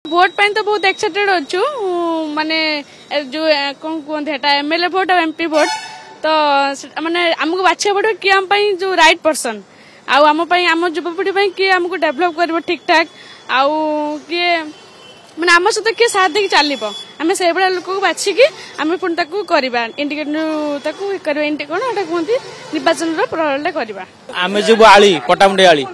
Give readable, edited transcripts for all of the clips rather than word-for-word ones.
Vote पाई तो बहुत excited अच्छु माने जो कौन कहते एमएलए भोट और एमपी भोट तो माने आमको बाछिया पड़े किए आम जो राइट पर्सन आम आम युवपीढ़ी किए आमको डेभलप कर ठीक ठाक आउ किए माने आम सहित किए साथ देकी चलो आम से भाया लोक को बाछिकी आम पुणी करवा इंडिकेट कौन कहते निर्वाचन प्रणाली करवा आम जो आली पटामुंडे आली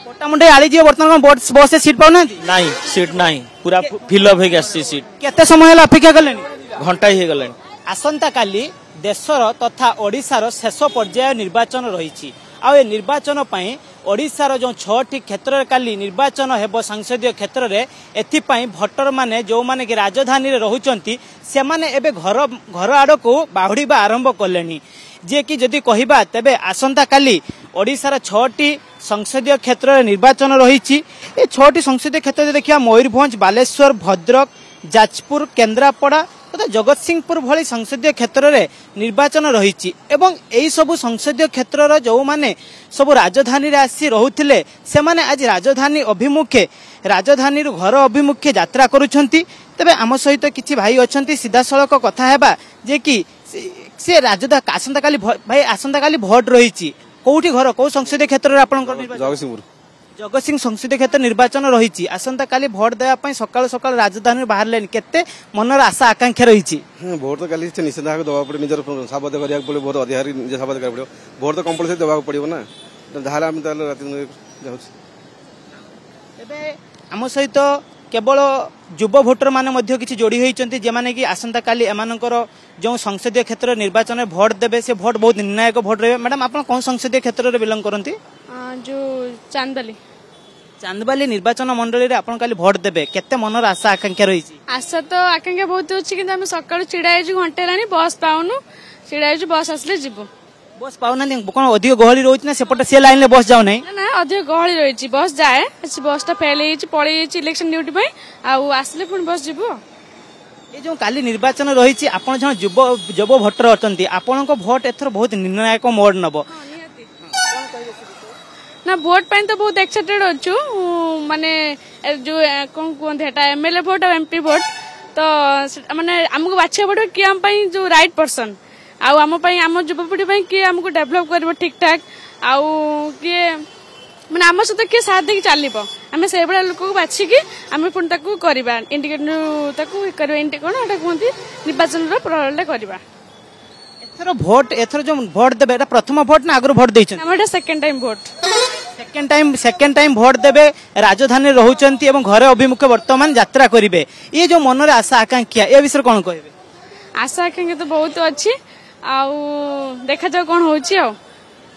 पटामुंडे आली जी बर्तमान बस से सीट पाऊना नहीं सीट नहीं पूरा फिलअप हो सीट केते समय अपेक्षा कले घंटा ही गलानी आसंता काली देशर तथा ओडिशार शेष पर्याय निर्वाचन रही आ निर्वाचन ओडिशार जो 6टी क्षेत्र काली निर्वाचन हेबो संसदीय क्षेत्र रे एथिपाई भोटर माने जो माने कि राजधानी रे रहुचंती से माने एबे घर घर आड़ को बाहुड़ीबा आरंभ कलेनी जे कि जदि कहिबा तबे आसंता काली ओडिशार 6टी संसदीय क्षेत्र रे निर्वाचन रही ए 6टी संसदीय क्षेत्र देखिया मयूरभंज बालेश्वर भद्रक जाजपुर केन्द्रापड़ा तथा जगतसिंहपुर भली संसदीय क्षेत्र रे निर्वाचन रही एवं यही सबु संसदीय क्षेत्र जो माने सब राजधानी रे आसी रहुथिले से माने आज राजधानी अभिमुखे राजधानी घर अभिमुखे यात्रा करुछंती तबे आम सहित किछि भाई अछंती सीधा सड़क कथा हेबा जे कि से राजधानी आसंता काली भाई आसंता काली भोट रही कोठी घर को संसदीय क्षेत्र रे आपन जगतसिंहपुर जगतसिंह संसदीय क्षेत्र निर्वाचन रही आसंता काली भोट देवाई सकाल सकाल राजधानी बाहर लेनी केते मनर आशा आकांक्षा रही भोट तो काली निश्चित भाव देवा पड़े निजर शपथ करा पड़े भोट अधिकारी निज शपथ करा पड़ो भोट तो कंपलसरी देवा पड़ो ना जहाँ आम आम सहित केवल युव भोटर माने किसी जोड़ी होती जे माने कि आसंता काली एमानकर जो संसदीय क्षेत्र निर्वाचन में भोट देवे से भोट बहुत निर्णायक भोट रहे मैडम आप कौन संसदीय क्षेत्र में बिलंग करती जो चांदबाली चांदबाली निर्वाचन मंडली आपन काली भोट देबे केते मनर आशा आकांक्षा रही आशा तो आकांक्षा बहुत अच्छी कि आम सकाल छिड़ा घंटे लानी बस पाऊनु छिड़ा बस आसले जीव बस पाऊना कौन अधिक गहली रोच ना सेपटे से लाइन ले बस जाऊ नहीं ना अधिक गहली रही बस जाए बस टा फेल पड़े इलेक्शन ड्यूटी आसले पुणी बस जीव ये जो काली निर्वाचन रही आपन जन युव भोटर अछंती आपन को भोट एथर बहुत निर्णायक मोड़ नब ना भोट पाई तो बहुत एक्साइटेड अच्छु माने जो कौन कहते एमएलए भोट और एमपी भोट तो माने आमको बाछिया पड़े किए आम जो राइट पर्सन आम युवपीढ़ी किए आमको डेभलप कर ठीक ठाक आउ किए माने आम सहित किए साथ देकी चलो आम से भाया लोक को बाछिकी आम पुणी करवा इंडिकेट कौन कहते निर्वाचन प्रणाली करवा एथर भोट एथर जो भोट देबे प्रथम भोट ना आगु भोट देछन सेकेंड टाइम भोट सेकेंड टाइम भोट देबे राजधानी रहउचंती एवं घर अभिमुखे वर्तमान यात्रा करिवे ये जो मनरे आशा आकांक्षा ए विषय कोन कहबे आशा आकांक्षा तो बहुत अच्छी आउ देखा जाओ कोन होची आ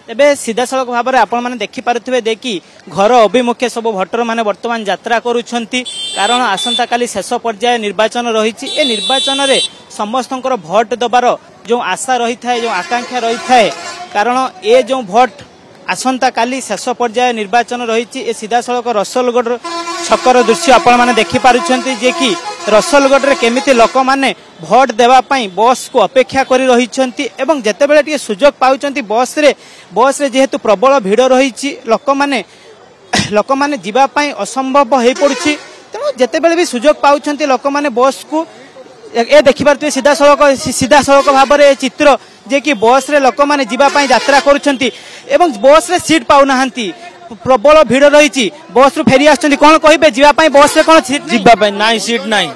तेबे सीधा सड़क भाव में आपण माने देखि पारुथिबे देखि घर अभिमुखे सब भोटर माने वर्तमान यात्रा करूछंती कारण आसंता काली शेष पर्याय निर्वाचन रही ए निर्वाचन रे समस्तंकर भोट दबार जो आशा रही थाए जो आकांक्षा रही थाए कारण ए जो भोट आसंता काली शेष पर्याय निर्वाचन रही ए सीधा सड़क रसलगढ़ छकर दृश्य आपण माने देखि पारुछंती जे कि रसलगढ़ रे केमिति लोक माने भोट देवा पई बस को अपेक्षा करी रहिछंती एवं जेतेबेले टिके सुजोग पाउछंती बस रे जेहेतु प्रबल भीड़ रही लोक माने जीवा पई असंभव हे पड़ुछि तेणु जेतेबेले भी सुजोग पाउछंती लोक माने बस को ए देखि पारथि सीधा सड़क भाव में चित्र जे कि बस रे लोक माने जीवा पई यात्रा करूछंती एवं बस रे सीट पाउ नाहंती प्रबल भीड़ रही बस रु फेरी आछंती कोन कहिबे जीवा पई बस रे कोन सीट जीवा पई नाही सीट नाही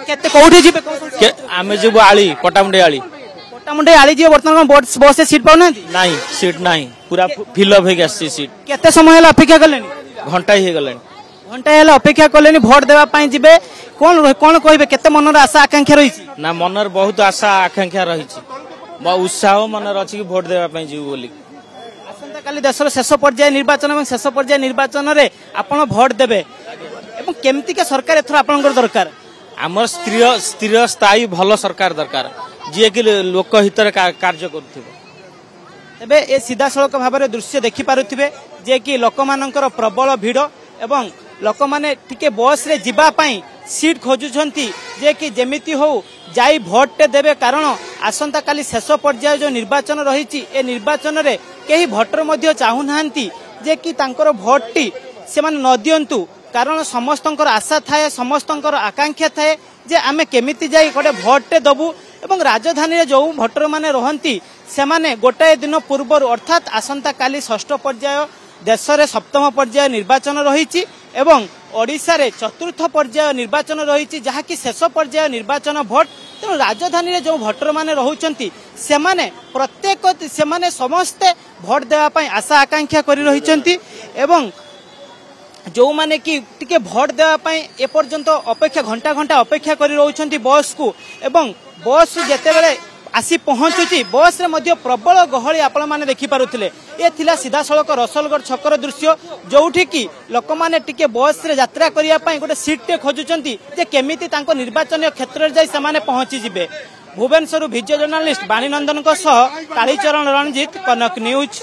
केते कोठी जीबे आमे जो आली पटामुंडे आली जी बर्तमान बस से सीट पाउ नहीं सीट नहीं पूरा फिलअप हो सीट केते समय अपेक्षा कले घंटा ही गलानी घंटा अपेक्षा कले भोट देवा पई जीबे कोन कोन कहिबे केते मनर आशा आकांक्षा रही ना मनर बहुत आशा आकांक्षा रही उत्साह मनर अछि कि भोट देवा पई जीव बोली आसंता काली देशर शेष पर्याय निर्वाचन और शेष पर्याय निर्वाचन रे आपण भोट देबे एवं केमती के सरकार एथर आपनकर दरकार आमर स्थिर स्थायी भल सरकार दरकार जे कि लोक हित कार्य करुथिबे एबे ए सीधा सड़क भाव में दृश्य देखि पारुथिबे जे कि लोक मानकर प्रबल भीड़ एवं लोक माने टिके बस रे जीवा पई सीट खोजुछंती जे कि जेमिति हो जाई भोट टे देबे कारण आसंता काली शेष पर्याय जो निर्वाचन रही ए निर्वाचन रे केही भोटर मध्य चाहू नाहंती जे कि तांकर भोट टी से माने न दियंतु कारण समस्तंकर आशा थाए समस्तंकर आकांक्षा थाए जे आमे केमिति जाई गोटे भोटे दबु एवं राजधानी रे जो भोटर माने रहंती से माने गोटाए दिन पूर्व अर्थात आसंता काली षष्ठ पर्याय देश रे सप्तम पर्याय निर्वाचन रही एवं ओडिशा रे चतुर्थ पर्याय निर्वाचन रही जहाँकि शेष पर्याय निर्वाचन भोट तेणु राजधानी रे जो भोटर माने रहुचंती से माने प्रत्येक से माने समस्ते भोट देवा पई आशा आकांक्षा करि रहिचंती एवं जो माने कि टिके भोट देवा पई ए पर्यंत अपेक्षा घंटा घंटा अपेक्षा करि रहुचंती बस को एवं बस जेते बेले आसी पहुंचुची बस रे मध्य प्रबल गहली आपण माने देखि पारुथिले ए थिला सीधा सड़क रसलगढ़ छकर दृश्य जोठी कि लोक माने टिके बस रे यात्रा करिया पई गोटे सीट टे खोजुचंती जे केमिति तांको निर्वाचन क्षेत्र रे जाई से माने पहुंची जिबे। भुवनेश्वर भिडियो जर्नलिस्ट बाणीनंदन को सह कालीचरण रणजीत कनक न्यूज।